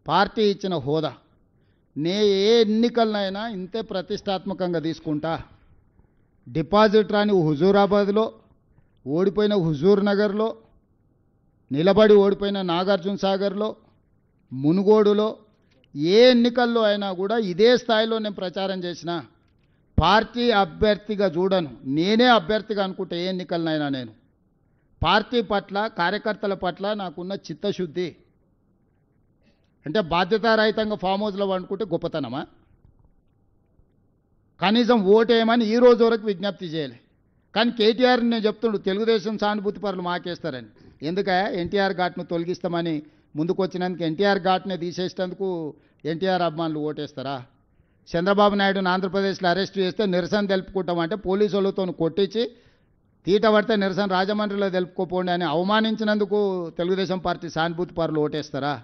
Party ఇచ్చిన హోదా ఏ ఎన్నికలనైనా ఇంతే ప్రతిష్టాత్మకంగా తీసుకుంటా. డిపాజిట్ రాని హుజూరాబాద్లో, ఓడిపోయిన హుజూర్ నగర్లో, నిలబడి ఓడిపోయిన నాగార్జున సాగర్లో, మునుగోడులో ఏ ఎన్నికల్లో అయినా కూడా ఇదే స్థాయిలో నేను ప్రచారం చేసిన. పార్టీ అభ్యర్థిగా చూడను, నేనే అభ్యర్థిగా అనుకుంటే ఏ ఎన్నికలనైనా నేను పార్టీ పట్ల, కార్యకర్తల పట్ల నాకున్న చిత్తశుద్ధి. అంటే బాధ్యతారహితంగా ఫామ్ హౌస్లో అనుకుంటే గొప్పతనమా? కనీసం ఓటేయమని ఈ రోజు వరకు విజ్ఞప్తి చేయలే. కానీ కేటీఆర్ నేను చెప్తుండు తెలుగుదేశం సానుభూతి పరులు మాకేస్తారని. ఎందుక ఎన్టీఆర్ ఘాట్ను తొలగిస్తామని ముందుకు వచ్చినందుకు ఎన్టీఆర్ ఘాట్నే తీసేసేందుకు ఎన్టీఆర్ అభిమానులు ఓటేస్తారా? చంద్రబాబు నాయుడుని ఆంధ్రప్రదేశ్లో అరెస్ట్ చేస్తే నిరసన తెలుపుకుంటామంటే పోలీసు వాళ్ళతో కొట్టించి తీట పడితే నిరసన రాజమండ్రిలో తెలుపుకోపోండి అని అవమానించినందుకు తెలుగుదేశం పార్టీ సానుభూతి పరులు ఓటేస్తారా?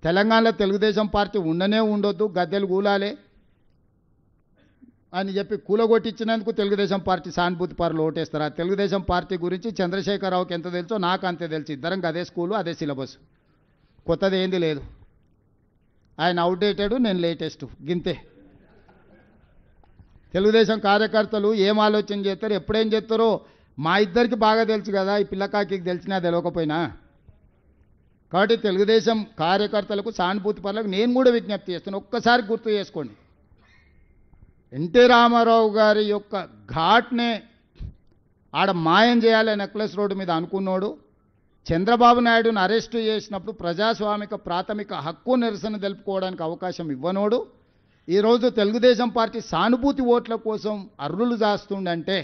తెలంగాణలో తెలుగుదేశం పార్టీ ఉండనే ఉండొద్దు, గద్దెలు కూలాలే అని చెప్పి కూలగొట్టించినందుకు తెలుగుదేశం పార్టీ సానుభూతి పరులు ఓటేస్తారా? తెలుగుదేశం పార్టీ గురించి చంద్రశేఖరరావుకి ఎంత తెలుసో నాకు అంతే తెలుసు. ఇద్దరం అదే స్కూలు, అదే సిలబస్, కొత్తది ఏంది లేదు. ఆయన అవుట్డేటెడ్, నేను లేటెస్ట్, గింతే. తెలుగుదేశం కార్యకర్తలు ఏం ఆలోచన చేస్తారు, ఎప్పుడేం చేస్తారో మా ఇద్దరికి బాగా తెలుసు కదా, ఈ పిల్లకాకి తెలిసినా తెలియకపోయినా. కాబట్టి తెలుగుదేశం కార్యకర్తలకు, సానుభూతి పరులకు నేను కూడా విజ్ఞప్తి చేస్తాను, ఒక్కసారి గుర్తు చేసుకోండి. ఎన్టీ రామారావు గారి యొక్క ఘాట్నే ఆడ మాయం చేయాలి నెక్లెస్ రోడ్డు మీద అనుకున్నాడు. చంద్రబాబు నాయుడును అరెస్టు చేసినప్పుడు ప్రజాస్వామిక ప్రాథమిక హక్కు నిరసన తెలుపుకోవడానికి అవకాశం ఇవ్వనోడు ఈరోజు తెలుగుదేశం పార్టీ సానుభూతి ఓట్ల కోసం అర్రులు చేస్తుండంటే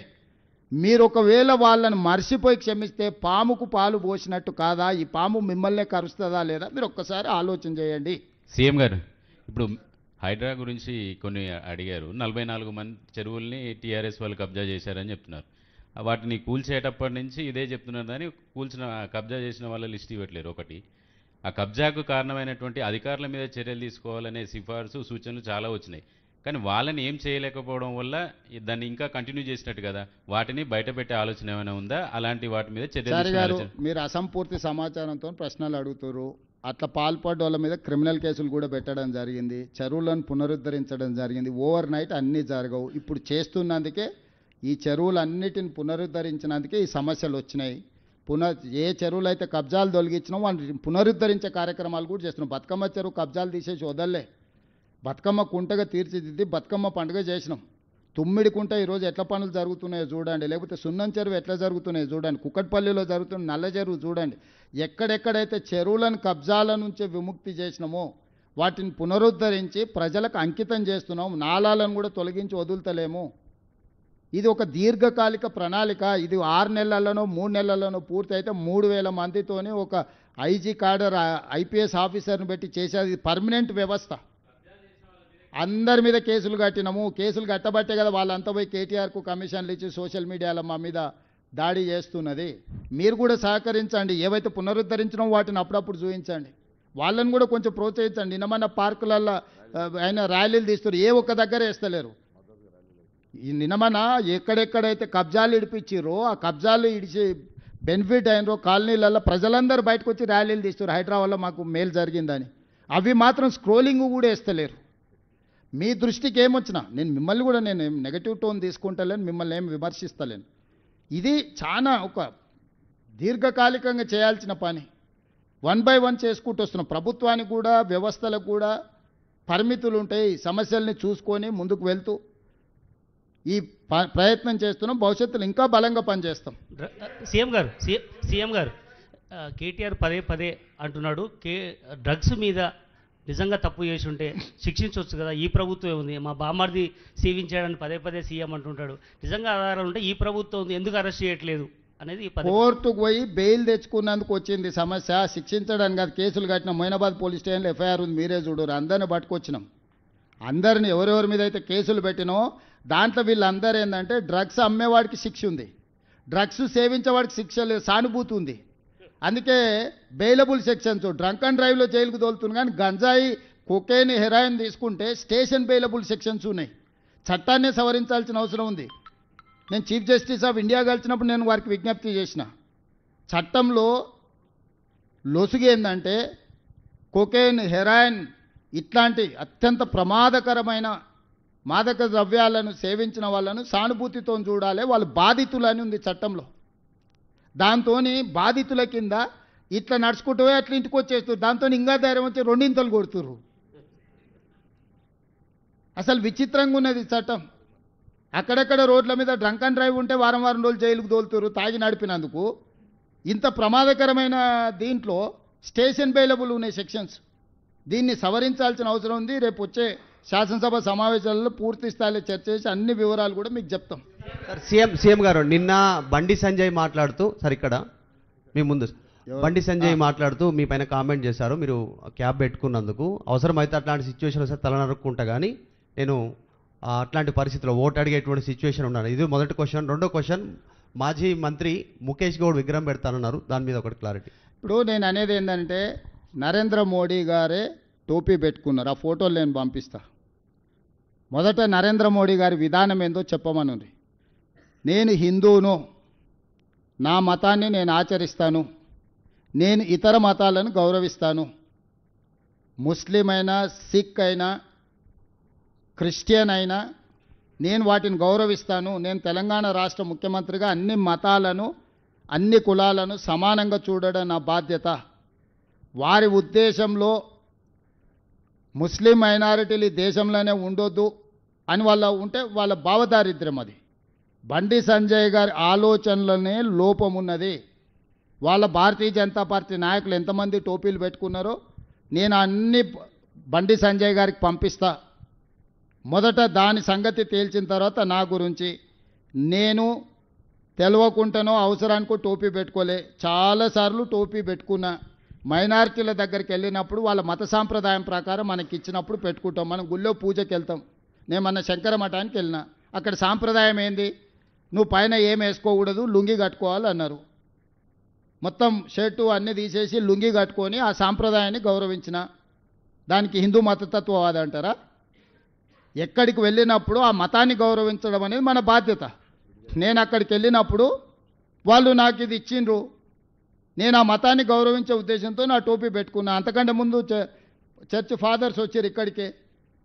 మీరు ఒకవేళ వాళ్ళని మర్చిపోయి క్షమిస్తే పాముకు పాలు పోసినట్టు కాదా? ఈ పాము మిమ్మల్నే కరుస్తుందా లేదా? మీరు ఒక్కసారి ఆలోచన చేయండి. సీఎం గారు, ఇప్పుడు హైడ్రా గురించి కొన్ని అడిగారు. 44 మంది చెరువుల్ని టీఆర్ఎస్ వాళ్ళు కబ్జా చేశారని చెప్తున్నారు. వాటిని కూల్చేటప్పటి నుంచి ఇదే చెప్తున్నారు, కానీ కబ్జా చేసిన వాళ్ళ లిస్ట్ ఇవ్వట్లేరు. ఒకటి, ఆ కబ్జాకు కారణమైనటువంటి అధికారుల మీద చర్యలు తీసుకోవాలనే సిఫార్సు, సూచనలు చాలా వచ్చినాయి. కానీ వాళ్ళని ఏం చేయలేకపోవడం వల్ల దాన్ని ఇంకా కంటిన్యూ చేసినట్టు కదా. వాటిని బయట పెట్టే ఆలోచన ఏమైనా ఉందా? అలాంటి వాటి మీద చర్యలు? మీరు అసంపూర్తి సమాచారంతో ప్రశ్నలు అడుగుతారు. అట్లా పాల్పడ్డ వాళ్ళ మీద క్రిమినల్ కేసులు కూడా పెట్టడం జరిగింది. చెరువులను పునరుద్ధరించడం జరిగింది. ఓవర్ నైట్ అన్నీ జరగవు. ఇప్పుడు చేస్తున్నందుకే, ఈ చెరువులన్నిటిని పునరుద్ధరించినందుకే ఈ సమస్యలు వచ్చినాయి. ఏ చెరువులు అయితే కబ్జాలు తొలగించినాం వాటిని పునరుద్ధరించే కార్యక్రమాలు కూడా చేస్తున్నాం. బతుకమ్మ చెరువు కబ్జాలు తీసేసి వదల్లే, బతుకమ్మ కుంటగా తీర్చిదిద్ది బతుకమ్మ పండుగ చేసినాం. తుమ్మిడి కుంట ఈరోజు ఎట్లా పనులు జరుగుతున్నాయో చూడండి, లేకపోతే సున్నం చెరువు ఎట్లా జరుగుతున్నాయో చూడండి, కుక్కట్పల్లిలో జరుగుతున్న నల్ల చెరువు చూడండి. ఎక్కడెక్కడైతే చెరువులను కబ్జాల నుంచి విముక్తి చేసినామో వాటిని పునరుద్ధరించి ప్రజలకు అంకితం చేస్తున్నాం. నాలాలను కూడా తొలగించి వదులుతలేము. ఇది ఒక దీర్ఘకాలిక ప్రణాళిక. ఇది 6 నెలల్లోనో 3 నెలల్లోనో పూర్తి అయితే 3000 మందితోని ఒక ఐజీ కాడర్ ఐపీఎస్ ఆఫీసర్ని పెట్టి చేసేది పర్మనెంట్ వ్యవస్థ. అందరి మీద కేసులు కట్టినాము. కేసులు కట్టబట్టే కదా వాళ్ళంతా పోయి కేటీఆర్కు కమిషన్లు ఇచ్చి సోషల్ మీడియాలో మా మీద దాడి చేస్తున్నది. మీరు కూడా సహకరించండి. ఏవైతే పునరుద్ధరించినామో వాటిని అప్పుడప్పుడు చూపించండి. వాళ్ళని కూడా కొంచెం ప్రోత్సహించండి. నిన్నమన్న పార్కులలో ఆయన ర్యాలీలు తీస్తారు, ఏ ఒక్క దగ్గర వేస్తలేరు. ఈ నిన్నమన ఎక్కడెక్కడైతే కబ్జాలు ఇడిపించారో ఆ కబ్జాలు ఇడిచి బెనిఫిట్ అయినరో కాలనీలలో ప్రజలందరూ బయటకు వచ్చి ర్యాలీలు తీస్తారు, హైదరాబాద్లో మాకు మేలు జరిగిందని. అవి మాత్రం స్క్రోలింగ్ కూడా వేస్తలేరు. మీ దృష్టికి ఏమొచ్చినా నేను మిమ్మల్ని కూడా నేను నెగటివ్ టోన్ తీసుకుంటలేను, మిమ్మల్ని ఏం విమర్శిస్తలేను. ఇది చాలా ఒక దీర్ఘకాలికంగా చేయాల్సిన పని. 1 by 1 చేసుకుంటూ వస్తున్నాం. ప్రభుత్వానికి కూడా, వ్యవస్థలకు కూడా పరిమితులు ఉంటాయి. సమస్యల్ని చూసుకొని ముందుకు వెళ్తూ ఈ ప్రయత్నం చేస్తున్నాం. భవిష్యత్తులో ఇంకా బలంగా పనిచేస్తాం. సీఎం గారు కేటీఆర్ పదే పదే అంటున్నాడు, డ్రగ్స్ మీద నిజంగా తప్పు చేసి ఉంటే శిక్షించవచ్చు కదా, ఈ ప్రభుత్వం ఉంది, మా బామ్మర్ది సేవించాడని పదే పదే సీఎం అంటుంటాడు. నిజంగా ఆధారాలు ఉంటే ఈ ప్రభుత్వం ఉంది, ఎందుకు అరెస్ట్ చేయట్లేదు అనేది కోర్టుకు పోయి బెయిల్ తెచ్చుకున్నందుకు వచ్చింది సమస్య. శిక్షించడానికి కాదు. కేసులు కట్టిన మొయినాబాద్ పోలీస్ స్టేషన్లో ఎఫ్ఐఆర్ ఉంది, మీరే చూడరు. అందరిని పట్టుకొచ్చినాం. అందరిని ఎవరెవరి మీద అయితే కేసులు పెట్టినో దాంట్లో వీళ్ళందరూ ఏంటంటే డ్రగ్స్ అమ్మేవాడికి శిక్ష ఉంది, డ్రగ్స్ సేవించేవాడికి శిక్ష లేదు, సానుభూతి ఉంది. అందుకే బెయిలబుల్ సెక్షన్స్. డ్రంక్ అండ్ డ్రైవ్లో జైలుకు తోలుతుంది, కానీ గంజాయి, కొకేన్, హెరాయిన్ తీసుకుంటే స్టేషన్ బెయిలబుల్ సెక్షన్స్ ఉన్నాయి. చట్టాన్ని సవరించాల్సిన అవసరం ఉంది. నేను చీఫ్ జస్టిస్ ఆఫ్ ఇండియా కలిసినప్పుడు నేను వారికి విజ్ఞప్తి చేసిన, చట్టంలో లొసుగు ఏంటంటే కొకేన్, హెరాయిన్ ఇట్లాంటి అత్యంత ప్రమాదకరమైన మాదక ద్రవ్యాలను సేవించిన వాళ్ళను సానుభూతితో చూడాలి, వాళ్ళు బాధితులని ఉంది చట్టంలో. దాంతో బాధితుల కింద ఇట్లా నడుచుకుంటూ పోయి అట్లా ఇంటికి వచ్చేస్తారు. దాంతో ఇంకా ధైర్యం వచ్చి రెండింతలు కొడుతురు. అసలు విచిత్రంగా ఉన్నది చట్టం. అక్కడక్కడ రోడ్ల మీద డ్రంక్ అండ్ డ్రైవ్ ఉంటే వారం వారం రోజులు జైలుకు తోలుతురు తాగి నడిపినందుకు. ఇంత ప్రమాదకరమైన దీంట్లో స్టేషన్ బెయిలబుల్ ఉన్నాయి సెక్షన్స్. దీన్ని సవరించాల్సిన అవసరం ఉంది. రేపు వచ్చే శాసనసభ సమావేశాలలో పూర్తి స్థాయిలో చర్చ చేసి అన్ని వివరాలు కూడా మీకు చెప్తాం. సార్ సీఎం గారు నిన్న బండి సంజయ్ మాట్లాడుతూ సార్ ఇక్కడ మీ ముందు బండి సంజయ్ మాట్లాడుతూ మీ పైన కామెంట్ చేశారు, మీరు క్యాబ్ పెట్టుకున్నందుకు అవసరమైతే అట్లాంటి సిచ్యువేషన్ వస్తే తల నరుక్కుంటా కానీ నేను అట్లాంటి పరిస్థితిలో ఓటు అడిగేటువంటి సిచ్యువేషన్ ఉన్నాను. ఇది మొదటి క్వశ్చన్. రెండో క్వశ్చన్, మాజీ మంత్రి ముఖేష్ గౌడ్ విగ్రహం పెడతానన్నారు, దాని మీద ఒకటి క్లారిటీ. ఇప్పుడు నేను అనేది ఏంటంటే నరేంద్ర మోడీ గారే టోపీ పెట్టుకున్నారు. ఆ ఫోటోలు నేను పంపిస్తా. మొదట నరేంద్ర మోడీ గారి విధానం ఏందో చెప్పమనుంది. నేను హిందువును, నా మతాన్ని నేను ఆచరిస్తాను, నేను ఇతర మతాలను గౌరవిస్తాను, ముస్లిం అయినా సిక్ అయినా క్రిస్టియన్ అయినా నేను వాటిని గౌరవిస్తాను. నేను తెలంగాణ రాష్ట్ర ముఖ్యమంత్రిగా అన్ని మతాలను అన్ని కులాలను సమానంగా చూడడం నా బాధ్యత. వారి ఉద్దేశంలో ముస్లిం మైనారిటీలు ఈ దేశంలోనే ఉండొద్దు అని వాళ్ళ ఉంటే వాళ్ళ భావదారిద్ర్యం అది. బండి సంజయ్ గారి ఆలోచనలోనే లోపం ఉన్నది. వాళ్ళ భారతీయ జనతా పార్టీ నాయకులు ఎంతమంది టోపీలు పెట్టుకున్నారో నేను అన్ని బండి సంజయ్ గారికి పంపిస్తా. మొదట దాని సంగతి తేల్చిన తర్వాత నా గురించి. నేను తెలియకుండానో అవసరానికో టోపీ పెట్టుకోలే, చాలాసార్లు టోపీ పెట్టుకున్నా. మైనారిటీల దగ్గరికి వెళ్ళినప్పుడు వాళ్ళ మత సాంప్రదాయం ప్రకారం మనకి ఇచ్చినప్పుడు పెట్టుకుంటాం. మనం గుళ్ళో పూజకి వెళ్తాం. నేను మన శంకర మఠానికి వెళ్ళినా, అక్కడ సాంప్రదాయం ఏంది, నువ్వు పైన ఏం వేసుకోకూడదు, లుంగి కట్టుకోవాలి అన్నారు. మొత్తం షర్టు అన్నీ తీసేసి లుంగి కట్టుకొని ఆ సాంప్రదాయాన్ని గౌరవించిన. దానికి హిందూ మతతత్వవాది అంటారా? ఎక్కడికి వెళ్ళినప్పుడు ఆ మతాన్ని గౌరవించడం అనేది మన బాధ్యత. నేను అక్కడికి వెళ్ళినప్పుడు వాళ్ళు నాకు ఇది ఇచ్చిండ్రు, నేను ఆ మతాన్ని గౌరవించే ఉద్దేశంతో నా టోపీ పెట్టుకున్నా. అంతకంటే ముందు చర్చ్ ఫాదర్స్ వచ్చారు ఇక్కడికే,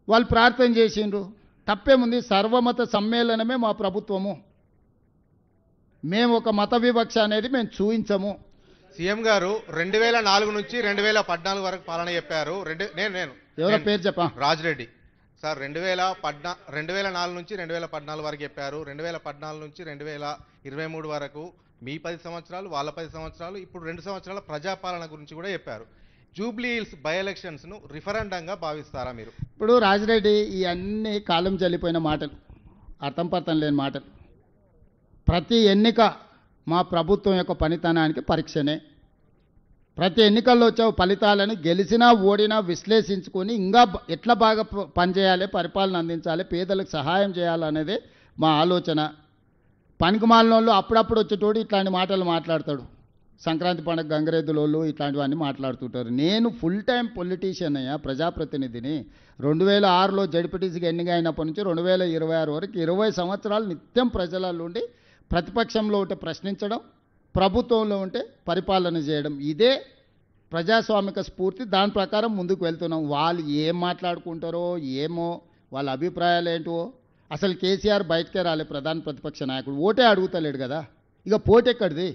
వాళ్ళు ప్రార్థన చేసిండ్రు. తప్పేముంది? సర్వమత సమ్మేళనమే మా ప్రభుత్వము. మేము ఒక మత వివక్ష అనేది మేము చూపించము. సీఎం గారు 2004 నుంచి 2014 వరకు పాలన చెప్పారు. ఎవరో పేరు చెప్పా? రాజిరెడ్డి సార్. 2004 నుంచి 2014 వరకు చెప్పారు. 2014 నుంచి 2023 వరకు మీ 10 సంవత్సరాలు, వాళ్ళ 10 సంవత్సరాలు, ఇప్పుడు 2 సంవత్సరాల ప్రజాపాలన గురించి కూడా చెప్పారు. జూబ్లీ హిల్స్ బై ఎలక్షన్స్ను రిఫరెండంగా భావిస్తారా మీరు? ఇప్పుడు రాజిరెడ్డి ఈ అన్ని కాలం చెల్లిపోయిన మాటలు, అర్థం పర్థం లేని మాటలు. ప్రతి ఎన్నిక మా ప్రభుత్వం యొక్క పనితనానికి పరీక్షనే. ప్రతి ఎన్నికల్లో వచ్చే ఫలితాలను గెలిచినా ఓడినా విశ్లేషించుకొని ఇంకా ఎట్లా బాగా పనిచేయాలి, పరిపాలన అందించాలి, పేదలకు సహాయం చేయాలనేదే మా ఆలోచన. పనికిమాలిన వాళ్ళు అప్పుడప్పుడు వచ్చేటోడు ఇట్లాంటి మాటలు మాట్లాడతాడు. సంక్రాంతి పండుగ గంగరెద్దులోళ్ళు ఇట్లాంటివన్నీ మాట్లాడుతుంటారు. నేను ఫుల్ టైం పొలిటీషియన్ అయ్యా, ప్రజాప్రతినిధిని. 2006లో జడ్పీటీసీకి ఎన్నిక అయినప్పటి నుంచి 2026 వరకు 20 సంవత్సరాలు నిత్యం ప్రజలలో ఉండి ప్రతిపక్షంలో ఉంటే ప్రశ్నించడం, ప్రభుత్వంలో ఉంటే పరిపాలన చేయడం. ఇదే ప్రజాస్వామిక స్ఫూర్తి. దాని ప్రకారం ముందుకు వెళ్తున్నాం. వాళ్ళు ఏం మాట్లాడుకుంటారో ఏమో, వాళ్ళ అభిప్రాయాలు ఏంటో. అసలు కేసీఆర్ బయటకే రాలే, ప్రధాన ప్రతిపక్ష నాయకుడు. ఓటే అడుగుతలేడు కదా, ఇక పోటెక్కడిది?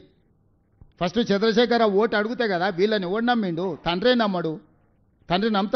ఫస్ట్ చంద్రశేఖర్ ఓటు అడిగితే కదా వీళ్ళని ఎవడు నమ్మిండు? తండ్రే నమ్మడు. తండ్రి నమ్ముతాడు.